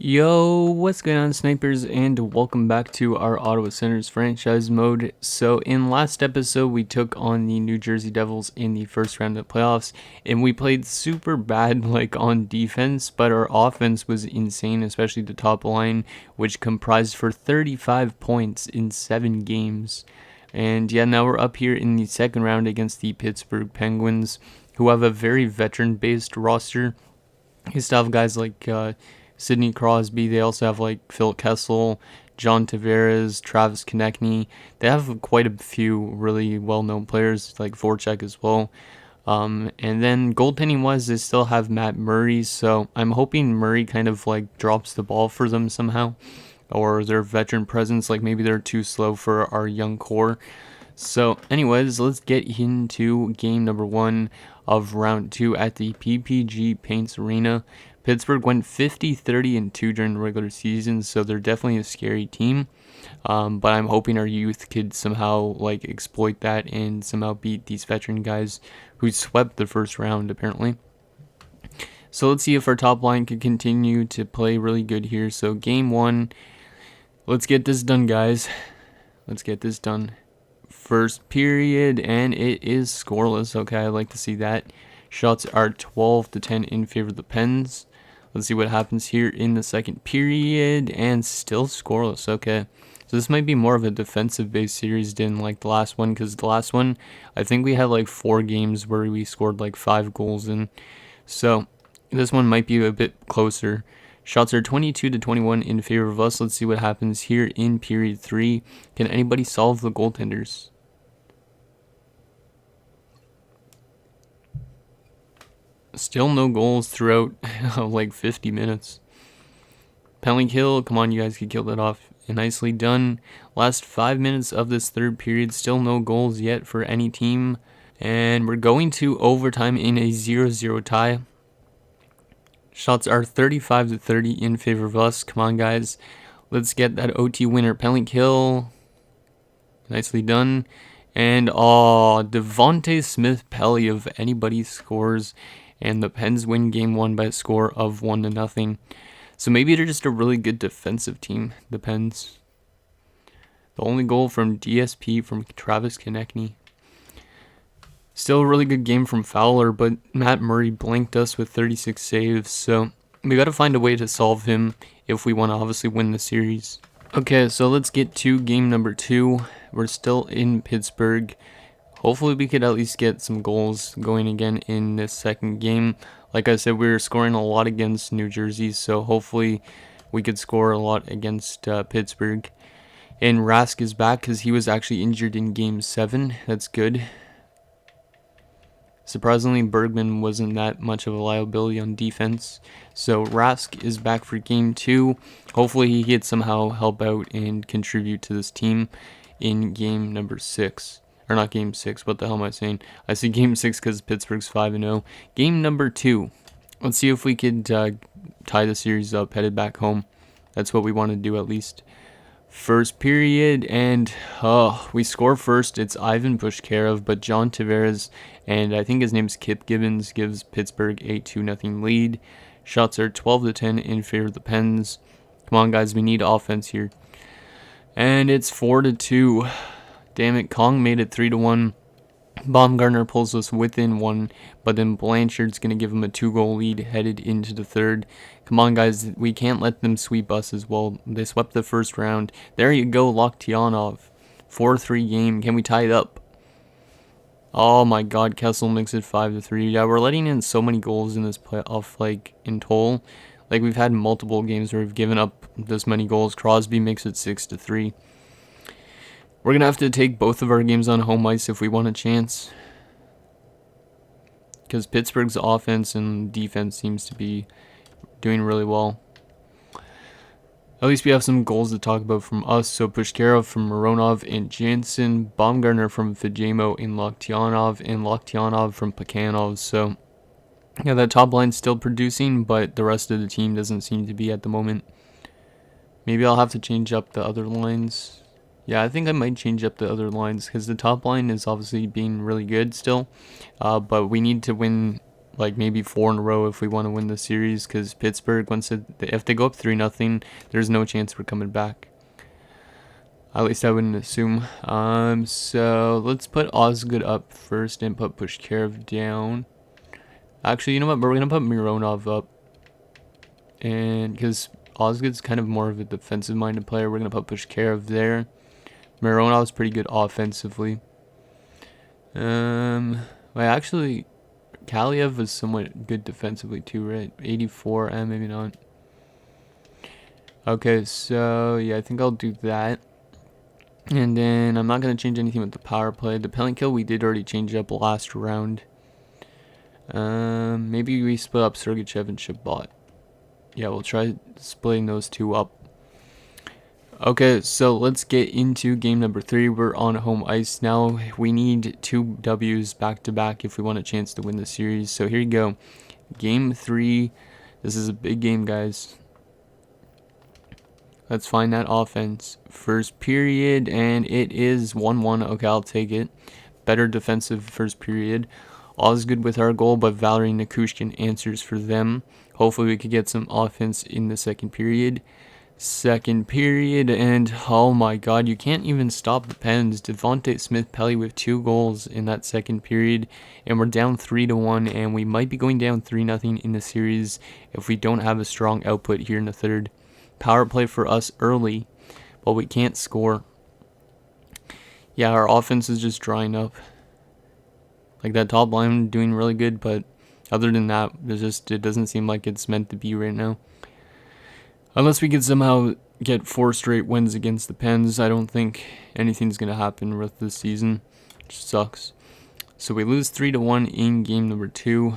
Yo, what's going on, snipers, and welcome back to our Ottawa Senators franchise mode. So in last episode, we took on the New Jersey Devils in the first round of the playoffs, and we played super bad on defense, but our offense was insane, especially the top line, which comprised for 35 points in 7 games. And yeah, now we're up here in the second round against the Pittsburgh Penguins, who have a very veteran-based roster. You still have guys like Sidney Crosby. They also have Phil Kessel, John Tavares, Travis Konecny. They have quite a few really well-known players like Voracek as well. And then goaltending-wise, they still have Matt Murray. So I'm hoping Murray kind of drops the ball for them somehow, or their veteran presence. Maybe they're too slow for our young core. So anyways, let's get into game number 1 of round 2 at the PPG Paints Arena. Pittsburgh went 50-30-2 during the regular season, so they're definitely a scary team. But I'm hoping our youth could somehow exploit that and somehow beat these veteran guys who swept the first round apparently. So let's see if our top line can continue to play really good here. So game 1, let's get this done, guys. Let's get this done. First period, and it is scoreless. Okay, I like to see that. Shots are 12-10 in favor of the Pens. Let's see what happens here in the second period, and still scoreless. Okay, so this might be more of a defensive-based series than the last one, because the last one, I think we had 4 games where we scored 5 goals in. So this one might be a bit closer. Shots are 22-21 in favor of us. Let's see what happens here in period 3. Can anybody solve the goaltenders? Still no goals throughout 50 minutes. Penalty kill. Come on, you guys can kill that off. And nicely done. Last 5 minutes of this third period. Still no goals yet for any team. And we're going to overtime in a 0-0 tie. Shots are 35-30 in favor of us. Come on, guys. Let's get that OT winner. Penalty kill. Nicely done. And Devontae Smith-Pelly, if anybody scores. And the Pens win game 1 by a score of 1-0. So maybe they're just a really good defensive team, the Pens. The only goal from DSP from Travis Konecny. Still a really good game from Fowler, but Matt Murray blanked us with 36 saves. So we got to find a way to solve him if we want to obviously win the series. Okay, so let's get to game number 2. We're still in Pittsburgh. Hopefully we could at least get some goals going again in this second game. Like I said, we were scoring a lot against New Jersey, so hopefully we could score a lot against Pittsburgh. And Rask is back because he was actually injured in game 7. That's good. Surprisingly, Bergman wasn't that much of a liability on defense. So Rask is back for game 2. Hopefully he could somehow help out and contribute to this team in game number 6. Or not game 6, what the hell am I saying? I see game 6 because Pittsburgh's 5-0. Game number 2. Let's see if we could tie the series up, headed back home. That's what we want to do at least. First period, and we score first. It's Ivan Pushkarov, but John Tavares, and I think his name's Kip Gibbons, gives Pittsburgh a 2-0 lead. Shots are 12-10 in favor of the Pens. Come on, guys, we need offense here. And it's 4-2. Damn it, Kong made it 3-1. Baumgartner pulls us within 1, but then Blanchard's going to give him a 2-goal lead headed into the third. Come on, guys, we can't let them sweep us as well. They swept the first round. There you go, Loktionov. 4-3 game. Can we tie it up? Oh my god, Kessel makes it 5-3. Yeah, we're letting in so many goals in this playoff, in total. We've had multiple games where we've given up this many goals. Crosby makes it 6-3. We're going to have to take both of our games on home ice if we want a chance. Because Pittsburgh's offense and defense seems to be doing really well. At least we have some goals to talk about from us. So Pushkarov from Mironov and Jansen. Baumgartner from Fajemo and Loktionov from Pakanov. So yeah, that top line's still producing, but the rest of the team doesn't seem to be at the moment. Maybe I'll have to change up the other lines. Yeah, I think I might change up the other lines because the top line is obviously being really good still. But we need to win like maybe 4 in a row if we want to win the series, because Pittsburgh, if they go up 3-0, there's no chance we're coming back. At least I wouldn't assume. So let's put Osgood up first and put Pushkarev down. Actually, you know what? We're gonna put Mironov up, and because Osgood's kind of more of a defensive-minded player, we're gonna put Pushkarev there. Mironov's pretty good offensively. Actually, Kaliev was somewhat good defensively too, right? 84, maybe not. Okay, so yeah, I think I'll do that. And then I'm not going to change anything with the power play. The penalty kill, we did already change up last round. Maybe we split up Sergachev and Shabbat. Yeah, we'll try splitting those two up. Okay, so let's get into game number 3. We're on home ice now. We need 2 W's back-to-back if we want a chance to win the series. So here you go. Game 3. This is a big game, guys. Let's find that offense. First period, and it is 1-1. Okay, I'll take it. Better defensive first period. Osgood with our goal, but Valery Nikushkin answers for them. Hopefully we could get some offense in the second period. Second period, and oh my god, you can't even stop the Pens. Devontae Smith-Pelly with 2 goals in that second period, and we're down 3-1, and we might be going down 3-0 in the series if we don't have a strong output here in the third. Power play for us early, but we can't score. Yeah, our offense is just drying up. Like, that top line doing really good, but other than that, it doesn't seem like it's meant to be right now. Unless we can somehow get 4 straight wins against the Pens, I don't think anything's going to happen with this season, which sucks. So we lose 3-1 in game number 2.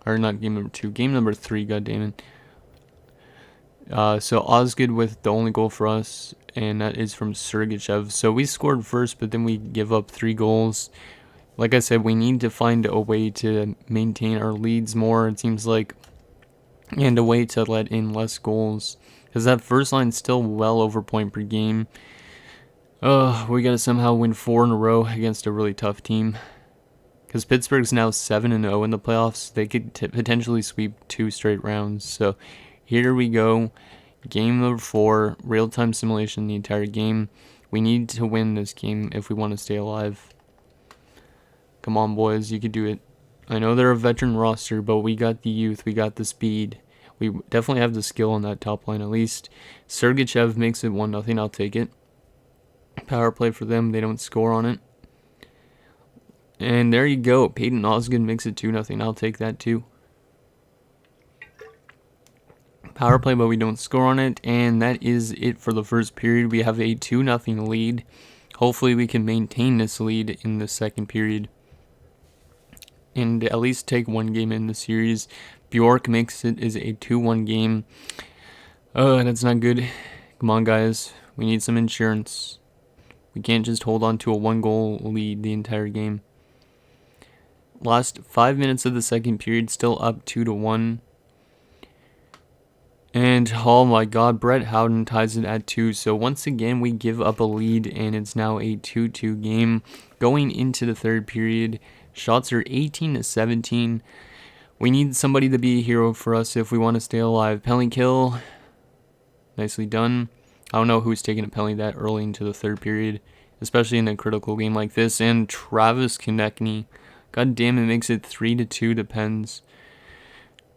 Or not game number 2, game number 3, goddammit. So Osgood with the only goal for us, and that is from Sergachev. So we scored first, but then we give up 3 goals. Like I said, we need to find a way to maintain our leads more, it seems like, and a way to let in less goals, because that first line's still well over point per game. We gotta somehow win 4 in a row against a really tough team, because Pittsburgh's now 7-0 in the playoffs. They could potentially sweep 2 straight rounds. So here we go. Game number 4, real-time simulation the entire game. We need to win this game if we want to stay alive. Come on, boys, you could do it. I know they're a veteran roster, but we got the youth, we got the speed. We definitely have the skill on that top line at least. Sergachev makes it 1-0, I'll take it. Power play for them, they don't score on it. And there you go, Peyton Osgood makes it 2-0, I'll take that too. Power play, but we don't score on it, and that is it for the first period. We have a 2-0 lead. Hopefully we can maintain this lead in the second period and at least take 1 game in the series. Bjork makes it is a 2-1 game. That's not good. Come on, guys. We need some insurance. We can't just hold on to a 1-goal lead the entire game. Last 5 minutes of the second period, still up 2-1. And oh my god, Brett Howden ties it at 2. So once again, we give up a lead, and it's now a 2-2 game. Going into the third period, shots are 18-17. We need somebody to be a hero for us if we want to stay alive. Penalty kill. Nicely done. I don't know who's taking a penalty that early into the third period, especially in a critical game like this. And Travis Konechny, god damn it, makes it 3-2 to Pens.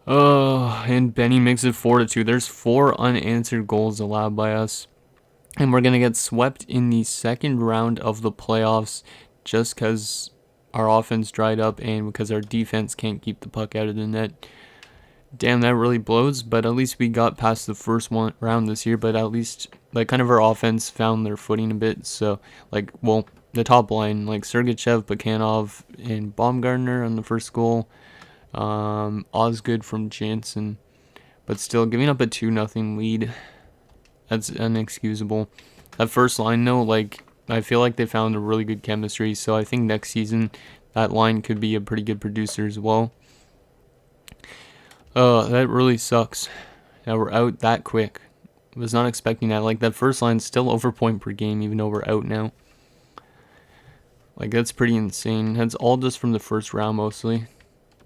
And Benny makes it 4-2. There's 4 unanswered goals allowed by us. And we're going to get swept in the second round of the playoffs just because our offense dried up and because our defense can't keep the puck out of the net. Damn, that really blows, but at least we got past the first round this year, but at least, like, kind of our offense found their footing a bit. So, like, well, the top line, like Sergachev, Bakhanov, and Baumgartner on the first goal. Osgood from Jansen, but still giving up a 2-0 lead. That's inexcusable. That first line, though, like, I feel like they found a really good chemistry, so I think next season that line could be a pretty good producer as well. That really sucks. Now we're out that quick. I was not expecting that. Like, that first line's still over point per game, even though we're out now. Like, that's pretty insane. That's all just from the first round, mostly.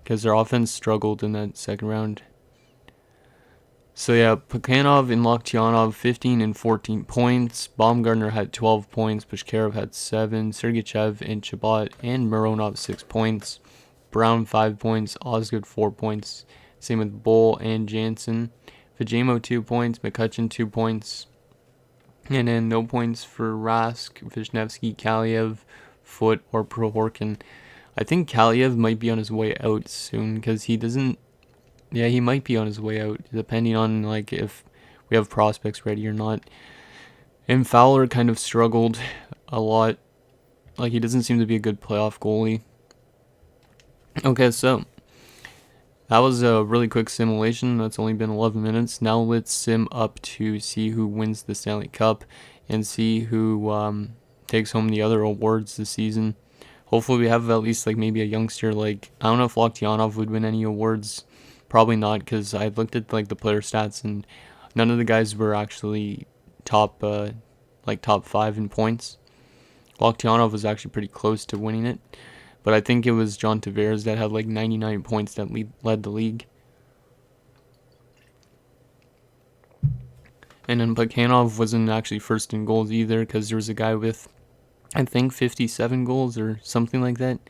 because their offense struggled in that second round. So yeah, Plekhanov and Loktionov 15 and 14 points. Baumgartner had 12 points. Pushkarov had 7. Sergachev and Chabot and Mironov 6 points. Brown 5 points. Osgood 4 points. Same with Bull and Jansen. Fajemo 2 points. McCutcheon 2 points. And then no points for Rask, Vishnevsky, Kaliev, Foot, or Prohorkin. I think Kaliev might be on his way out soon because he doesn't. Yeah, he might be on his way out, depending on like if we have prospects ready or not. And Fowler kind of struggled a lot. Like, he doesn't seem to be a good playoff goalie. Okay, so that was a really quick simulation. That's only been 11 minutes. Now let's sim up to see who wins the Stanley Cup and see who takes home the other awards this season. Hopefully we have at least like maybe a youngster. Like, I don't know if Loktionov would win any awards. Probably not, because I looked at like the player stats and none of the guys were actually top 5 in points. Loktionov was actually pretty close to winning it, but I think it was John Tavares that had like 99 points that led the league. And then Plekhanov wasn't actually first in goals either, because there was a guy with, I think, 57 goals or something like that.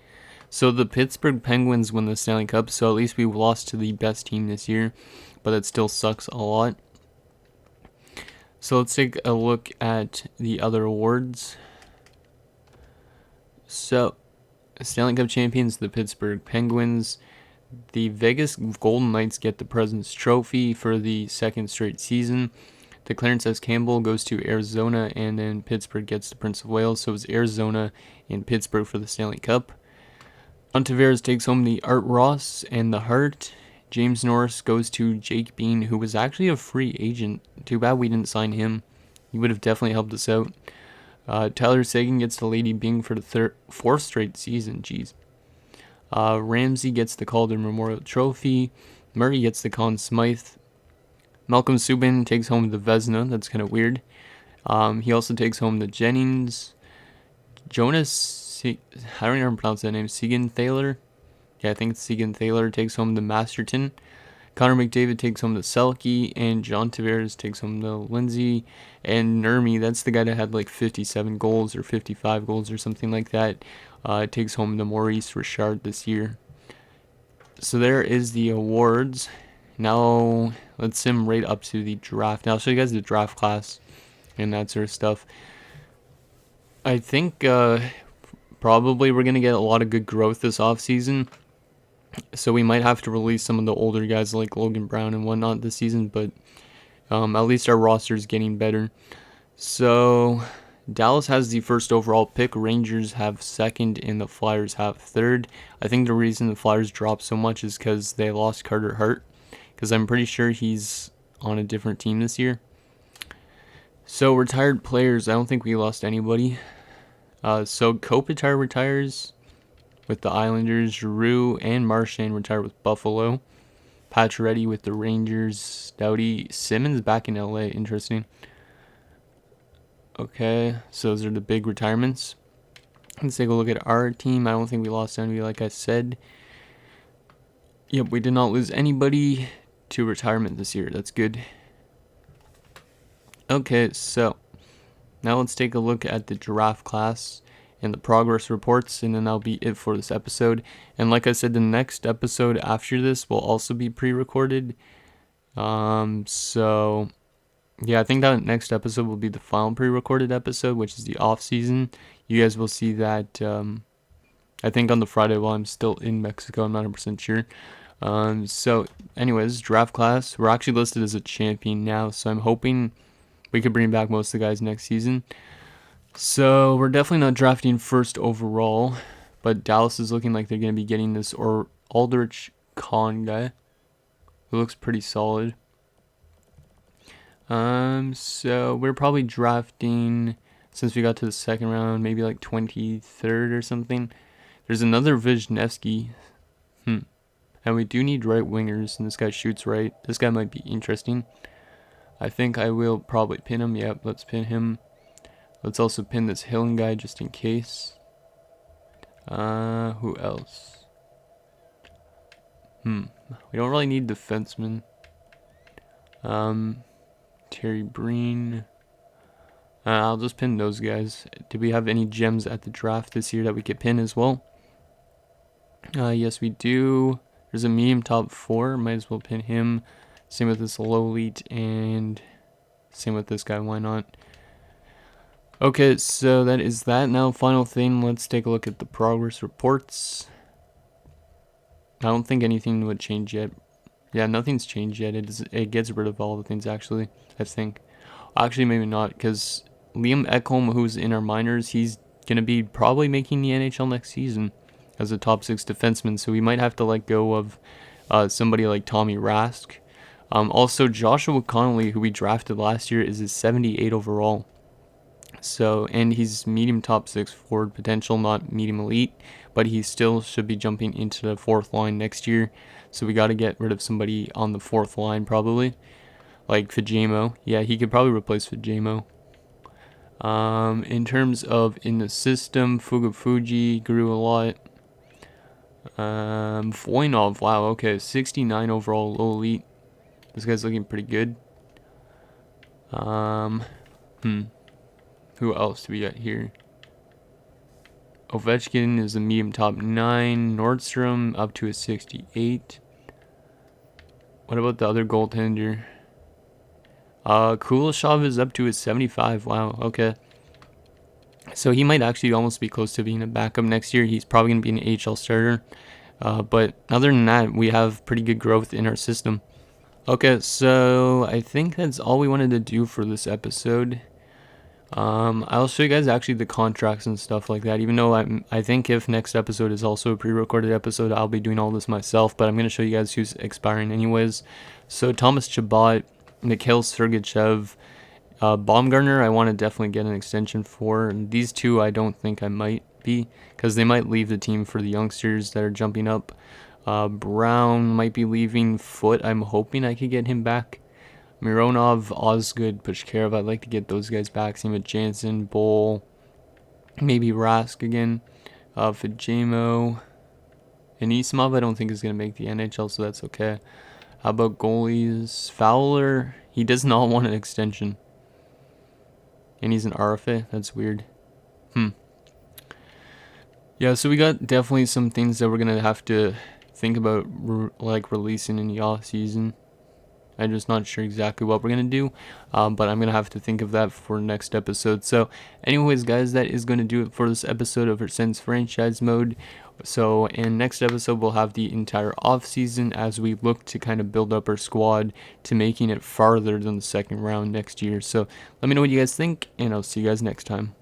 So the Pittsburgh Penguins won the Stanley Cup, so at least we lost to the best team this year, but it still sucks a lot. So let's take a look at the other awards. So, Stanley Cup champions, the Pittsburgh Penguins. The Vegas Golden Knights get the President's Trophy for the second straight season. The Clarence S. Campbell goes to Arizona, and then Pittsburgh gets the Prince of Wales, so it was Arizona and Pittsburgh for the Stanley Cup. John Tavares takes home the Art Ross and the Hart. James Norris goes to Jake Bean, who was actually a free agent. Too bad we didn't sign him. He would have definitely helped us out. Tyler Seguin gets the Lady Byng for the fourth straight season. Jeez. Ramsey gets the Calder Memorial Trophy. Murray gets the Conn Smythe. Malcolm Subban takes home the Vezina. That's kind of weird. He also takes home the Jennings. I don't even pronounce that name. Siegenthaler. Yeah, I think it's Siegenthaler takes home the Masterton. Connor McDavid takes home the Selke, and John Tavares takes home the Lindsay. And Nurmi, that's the guy that had like 57 goals or 55 goals or something like that, takes home the Maurice Richard this year. So there is the awards. Now let's sim right up to the draft. Now I'll show you guys the draft class and that sort of stuff. I think probably we're going to get a lot of good growth this offseason. So we might have to release some of the older guys like Logan Brown and whatnot this season, but at least our roster is getting better. So Dallas has the first overall pick, Rangers have second, and the Flyers have third. I think the reason the Flyers dropped so much is because they lost Carter Hart, because I'm pretty sure he's on a different team this year. So retired players, I don't think we lost anybody. So Kopitar retires with the Islanders. Giroux and Marchand retire with Buffalo. Pacioretty with the Rangers. Doughty. Simmons back in LA. Interesting. Okay, so those are the big retirements. Let's take a look at our team. I don't think we lost anybody, like I said. Yep, we did not lose anybody to retirement this year. That's good. Okay, so now let's take a look at the draft class and the progress reports, and then that'll be it for this episode. And like I said, the next episode after this will also be pre-recorded. So yeah, I think that next episode will be the final pre-recorded episode, which is the off-season. You guys will see that, I think on the Friday while I'm still in Mexico. I'm not 100% sure. So anyways, draft class. We're actually listed as a champion now, so I'm hoping we could bring back most of the guys next season. So we're definitely not drafting first overall, but Dallas is looking like they're going to be getting this Aldrich Kahn guy, who looks pretty solid. So we're probably drafting, since we got to the second round, maybe like 23rd or something. There's another Vishnevsky. And we do need right wingers, and this guy shoots right. This guy might be interesting. I think I will probably pin him. Yep, let's pin him. Let's also pin this Hillen guy just in case. Who else? We don't really need defensemen. Terry Breen. I'll just pin those guys. Do we have any gems at the draft this year that we could pin as well? Yes, we do. There's a medium top 4. Might as well pin him. Same with this low elite, and same with this guy. Why not? Okay, so that is that. Now, final thing. Let's take a look at the progress reports. I don't think anything would change yet. Yeah, nothing's changed yet. It gets rid of all the things, actually, I think. Actually, maybe not, because Liam Ekholm, who's in our minors, he's going to be probably making the NHL next season as a top 6 defenseman, so we might have to let go of somebody like Tommy Rask. Also, Joshua Connolly, who we drafted last year, is a 78 overall. So, and he's medium top 6 forward potential, not medium elite, but he still should be jumping into the 4th line next year. So we got to get rid of somebody on the 4th line probably, like Fajemo. Yeah, he could probably replace Fajemo. In terms of in the system, Fuji grew a lot. Voinov, wow, okay, 69 overall, low elite. This guy's looking pretty good. Who else do we got here? Ovechkin is a medium top 9. Nordstrom up to a 68. What about the other goaltender? Kuleshov is up to a 75. Wow, okay. So he might actually almost be close to being a backup next year. He's probably going to be an AHL starter. But other than that, we have pretty good growth in our system. Okay, so I think that's all we wanted to do for this episode. I'll show you guys actually the contracts and stuff like that, even though I think if next episode is also a pre-recorded episode, I'll be doing all this myself, but I'm going to show you guys who's expiring anyways. So Thomas Chabot, Mikhail Sergachev, Baumgartner, I want to definitely get an extension for, and these two I don't think I might be, because they might leave the team for the youngsters that are jumping up. Brown might be leaving. Foot, I'm hoping I could get him back. Mironov, Osgood, Pushkarev, I'd like to get those guys back. Same with Jansen, Bowl, maybe Rask again. Fajemo. Anisimov, I don't think is going to make the NHL, so that's okay. How about goalies? Fowler, he does not want an extension. And he's an RFA, that's weird. Yeah, so we got definitely some things that we're going to have to think about like releasing in the off season. I'm just not sure exactly what we're going to do, but I'm going to have to think of that for next episode. So anyways, guys, that is going to do it for this episode of Sense Franchise Mode. So in next episode, we'll have the entire off season as we look to kind of build up our squad to making it farther than the second round next year. So let me know what you guys think, and I'll see you guys next time.